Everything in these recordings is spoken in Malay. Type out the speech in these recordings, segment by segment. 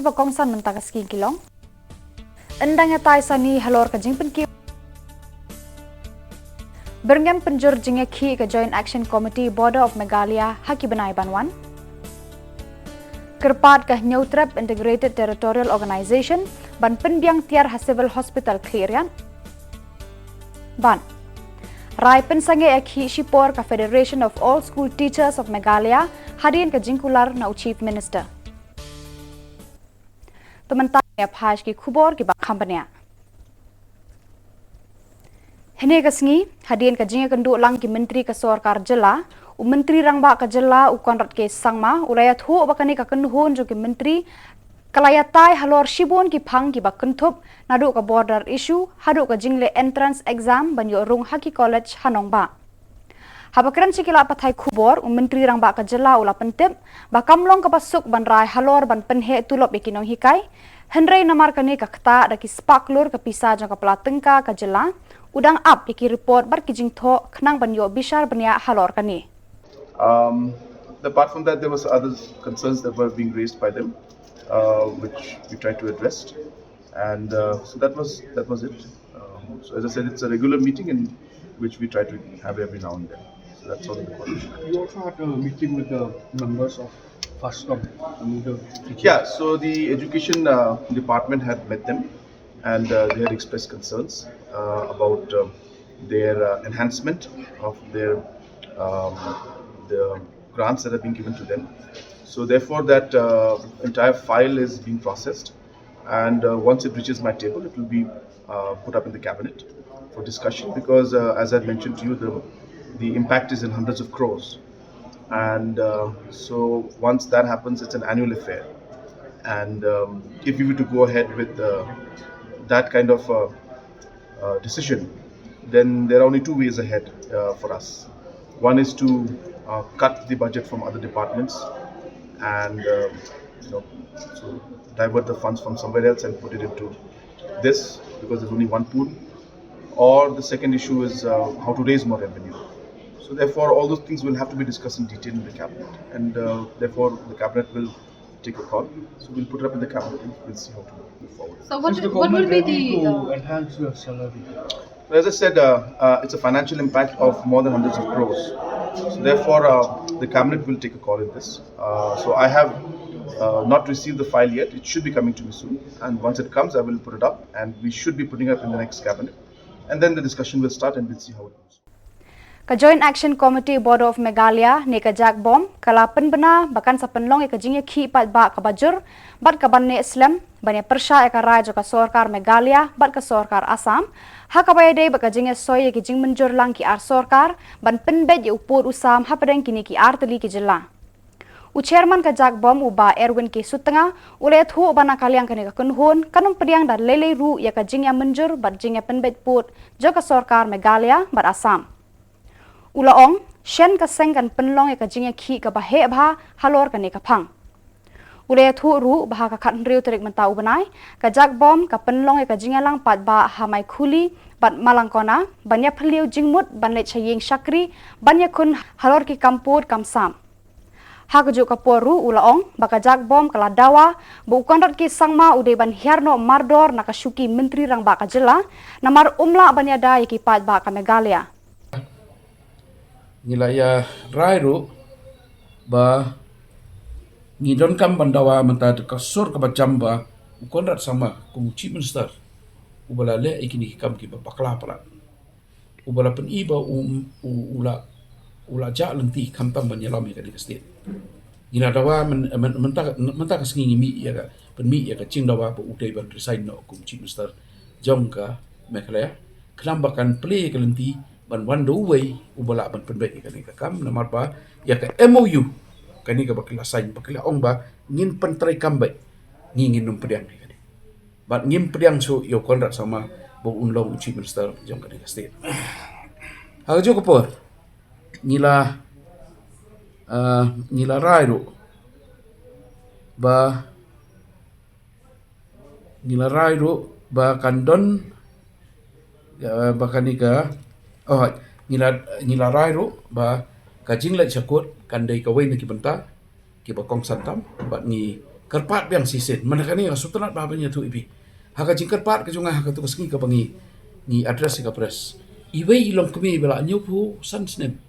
ki ba kongsan mentang skin kilong. Endangnya tai sani halor ka jing penki. Berngam penjur jingnya ki ke Joint Action Committee Border of Meghalaya haki benai banwan. Kerpat ke Neutrap Integrated Territorial Organization ban penbiang tiar ha civil hospital clearian. Ban. Rai pensange ekhi shipor ka Federation of All School Teachers of Meghalaya hadirin ke jingkular na Chief Minister. Teman-teman ya phaj ki khubor ki ba company. Hene kasngi hadirin ke jinga kendu lang ki menteri ke sorkar jela u menteri rang ba ka jela u konrat ke sangma ulayat hu bakani ka kenhun jo ki menteri kalayatai halor shibon ki phang ki ba kentup nadu ka border issue hadu ka jingle entrance exam ban yo rung haki college hanong ba. Habakran sikila pathai khubor u menteri rang ba ka jela ula pentip ba kamlong ka pasuk ban rai halor ban penhe tulop ikinong hikai henrei namar kani ka kta da ki spaklur ka pisa jang ka pelatengka ka jela udang up iki report bar ki jingtho khnang ban yo bishar bania halor kani. Apart from that, there was other concerns that were being raised by them, which we tried to address, and so that was it. So as I said, it's a regular meeting in which we try to have every now and then. So that's all in the policy. You also had a meeting with the members of FASTCOM. Yeah, so the education department had met them, and they had expressed concerns about their enhancement of their the grants that have been given to them. So therefore that entire file is being processed, and once it reaches my table, it will be put up in the cabinet for discussion, because as I mentioned to you, the impact is in hundreds of crores, and so once that happens, it's an annual affair, and if we were to go ahead with that kind of decision, then there are only two ways ahead for us. One is to cut the budget from other departments and so divert the funds from somewhere else and put it into this, because there's only one pool. Or the second issue is how to raise more revenue. So therefore all those things will have to be discussed in detail in the cabinet, and therefore the cabinet will take a call. So we'll put it up in the cabinet and we'll see how to move forward. So what will be the enhance your salary? As I said, it's a financial impact of more than hundreds of crores. So therefore, the cabinet will take a call in this. So I have not received the file yet. It should be coming to me soon. And once it comes, I will put it up, and we should be putting it up in the next cabinet. And then the discussion will start, and we'll see how it goes. Ka Joint Action Committee Border of Meghalaya ne ka jak bom kala penbena bahkan sa penlong ka jingya khi pat ba ka bajur bat ka banne Islam banya persya ka raja ka sorkar Meghalaya bat ka sorkar Assam ha ka bayade ba ka jingya soy ki jing menjur lang ki ar sorkar ban penbet ya upur usam ha padang kini ki ar teli ki jilla u chairman ka jak bom uba Erwin ki sutenga ulet hu bana kaliang kani ka kunhun kanum pediang dan lele ru ya ka jingya menjur bat jingya penbet put jo ka sorkar Meghalaya bat Assam Ulaong, shen ka sengkan penlong ya ka jingya ki ka bahe bha halor ka ne ka phang. Ule thu ru bha ka khat riu terik mentau banai ka jak bom ka penlong ya ka jingya lang pat ba hamai khuli bat malangkona banya phliu jingmut ban le chayeng shakri banya kun halor ki kamput kamsam. Ha ka ju ka poru ulaong ba ka jak bom kala dawa bu konrat ki sangma ude ban hiarno mardor na ka shuki menteri rang ba ka jela namar umla banya da ki pat ba ka Meghalaya. Ngilaya rairu ba ngidon kam bandawa menta kasur ka bajamba konrat sama ku chief minister ubala le ikini kam ki bakla pala ubala pen iba ula ja lenti kampam banyalam ka di state ina dawa menta ka singi mi ya ka pen mi ya ka ching dawa bu udai ban resign no ku chief minister jongka Meghalaya kelambakan play ka lenti ban wando way ubala ban penbek kani ka kam namar ba ya ka MOU kani ka bakla sign bakla ong ba ngin pentrai kambai ngin num pediang kani bat ngin pediang so yo kontrak sama bo unlong chief minister jong kani ka state ha jo ko por ngila rai ro ba kandon bakani ka ngila rai ro ba kajing la chakut kandai ka wei ki banta ki ba kong santam ba ni Kerpat biang sisin. Mana kani sultanat babanya tu ibi. Haka jing kerpat ke junga haka tu kesengi ke bangi ni address ke pres. Iwe ilong kami bela nyopu san snem.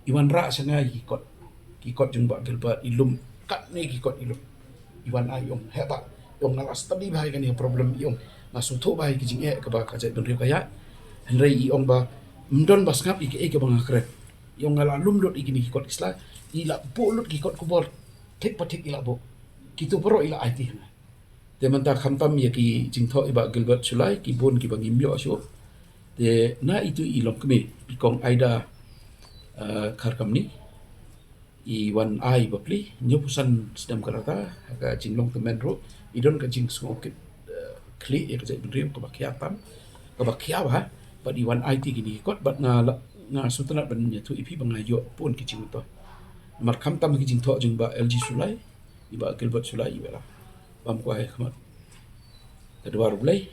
Iwan ra sangai kikot jung ba Gilbert ilum kat ni kikot ilum. Iwan ayong hebat. Yong nalas tadi bahai kan problem yong masuk tu bahai kijing ke ba kajat ben kaya. Henry iong ba mdon bas ngap ke bang akret. Yong ngala lumdot ikini kikot isla ila bolut kikot kubor. Tek patik ila bo. Kitu pro ila IT. Te manta khamtam ya ki jingtho iba Gilbert Sulai ki bon ki bangim yo syo. Te na itu ilong kami pikong aida karkam ni iwan ai bapli nyopusan sedam karata aga jinglong temen ro idon ka jing skokit kli ya ka benrim ka bakyatam ka bakyawa but iwan IT gini kot but na sultanat ban tu ipi bangayo pun ki jing to mar khamtam ki jingtho jing ba LG Sulai iba Gilbert Sulai ibela bam ko ai khamat kedua rulai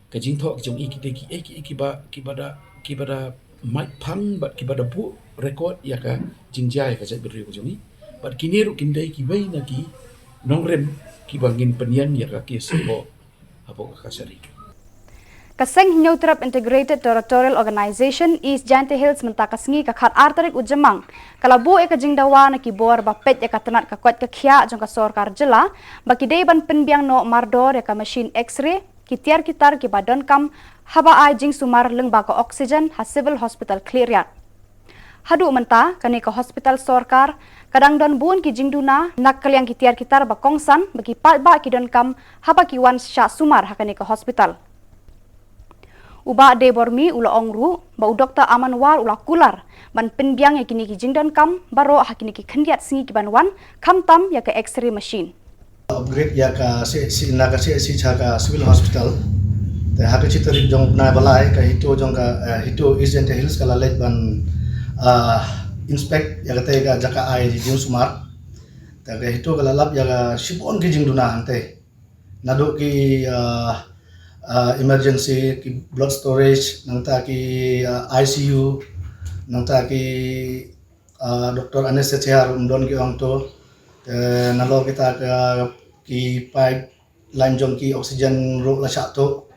ka jingtho jong iki ba kibada mic pang but kibada bu record ya ka jingjai ka jat beri ko jongi but kini ru kindai ki bai na ki nongrem ki bangin penian ya ka ki sebo apo ka kasari Kaseng Neutrap Integrated Territorial Organization East Jante Hills mentakasngi ka khat artarik ujamang kalabu e ka jingdawa na kibor ba pet e ka tanat ka kwat ka khia jong ka sorkar jela ba kidei ban penbiang no mardor e ka machine x-ray kitiar kitar ki badan kam haba ai jing sumar leng ba ka oxygen ha civil hospital clear hadu menta kani ka hospital sorkar kadang don bun ki jingduna nak kaliang kitiar kitar ba kongsan bagi pat ba ki don kam haba ki wan sha sumar ha kani ka hospital Uba de bormi ula ongru ba doktor Amanwal ula kular ban penbiang ya kini ki jingdon kam baro ha kini ki khendiat singi ki banwan kam tam ya ka x-ray machine upgrade ya ka si ka civil hospital te ha ka chitari jong na balai ka hito jong ka hito East Jante Hills kala let ban inspect ya ka te ka jaka ai di jing sumar te ka hito kala lab ya ka shipon ki jingduna ante nado ki emergency ki blood storage nangta ki ICU nangta ki doktor anesthesia umdon ki angto nalo kita ki pipe line jong ki oxygen ro la chato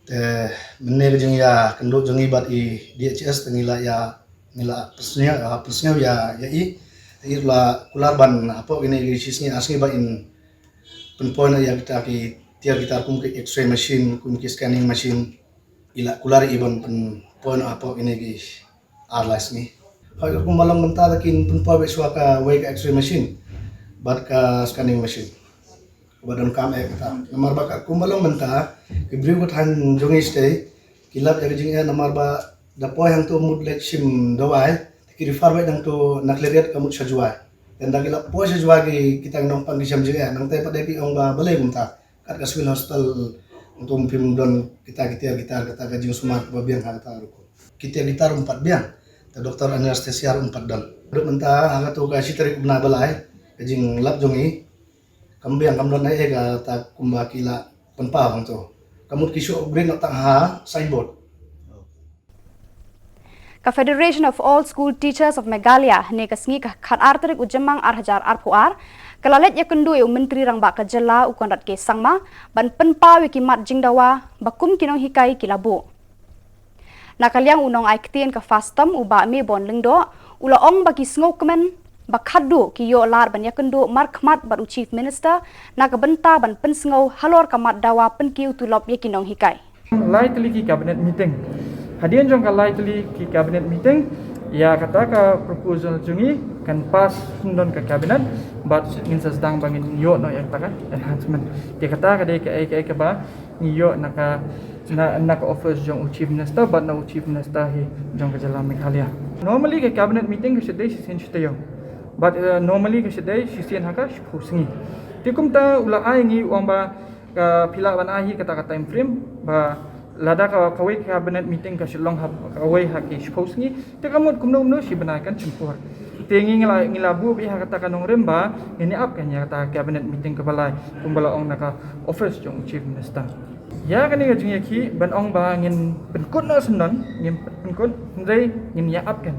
te menne jeng ya kendo jeng ibat i DHS tengila ya nila persnya ya i la kularban apa ini sisnya asli ba in penpoint ya kita ki tiar kita kum ke x-ray machine kum ke scanning machine ila kulari ibon pen point apa ini ki arlas ni hoy kum malang menta takin pen pa suaka way x-ray machine bat ka scanning machine badan kam kata namar ba kum malang menta ke briu tan jongi stay kilap ya jing namar ba da po yang tu mudlek sim dawai ki refer ba dang tu nakleriat kamut sajwa dan dagila po sajwa ki kita nong pang disam jing nang tay pa depi ong ba balay menta kat ka civil hospital untuk pim don kita kata kajing sumar babian kata ruko kita gitar 4 biang ta doktor anestesia 4 don duk menta hanga tu ka sitari kubna balai kajing lab jongi kambiang kam don ai ga ta kumba kila penpa hang tu kamut kisu upgrade nak tang ha signboard Ka Federation of All School Teachers of Meghalaya ne kasngi ka khat artarik ujamang arhajar arpuar kalalet ya kendu eu menteri rang ba ka jela ukondat ke sangma ban penpa wi kimat jingdawa bakum kinong hikai kilabu nakaliang unong aiktien ka fastam uba me bon lengdo ula ong bagi sngo kemen bakhadu ki yo lar ban ya kendu markmat baru chief minister na ka benta ban pensngo halor kamat dawa penkiu tulop ya kinong hikai Lightly ki cabinet meeting hadian jong ka lightly ki cabinet meeting ya kata ka proposal jungi kan pas sundon ka cabinet but ngin sedang bangin yo no yang taka enhancement dia kata ka de ka ba ni yo naka offers jong chief minister but no chief minister hi jong ka jala Meghalaya normally ka cabinet meeting ka sedai sin chtayo but normally ka sedai sisian haka shusingi tikum ta ula ai ngi wamba ka pila ban ahi kata time frame ba lada ka kawai cabinet meeting ka silong kawai haki shusingi te kamut kumno si benakan cempur tengi ngilabu bi kata kanong remba ini up kan ya kata cabinet meeting ke balai kumbala ong naka office jong chief minister ya kan ni jing yaki ban ong ba ngin penkut no senon ngin penkut ndai ngin ya up kan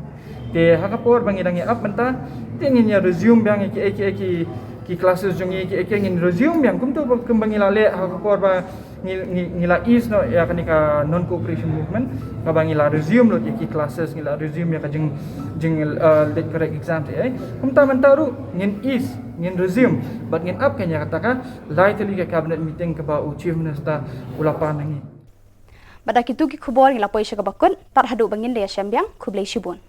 te hakapor bangidang ya up menta te ngin ya resume bang yaki ki classes jungi ki ngin resume yang kum tu kembang le ha ko ba ngila is no ya kanika non cooperation movement ka bangila resume lo ki classes ngila resume ya ka jing let correct exam kum ta mentaru ngin is ngin resume but ngin up kanya kataka lightly ke cabinet meeting ke ba chief minister ulapan nangi Badak itu ki kubor ngila poisha ka bakun tar hadu bangin le syambyang kublai shibun.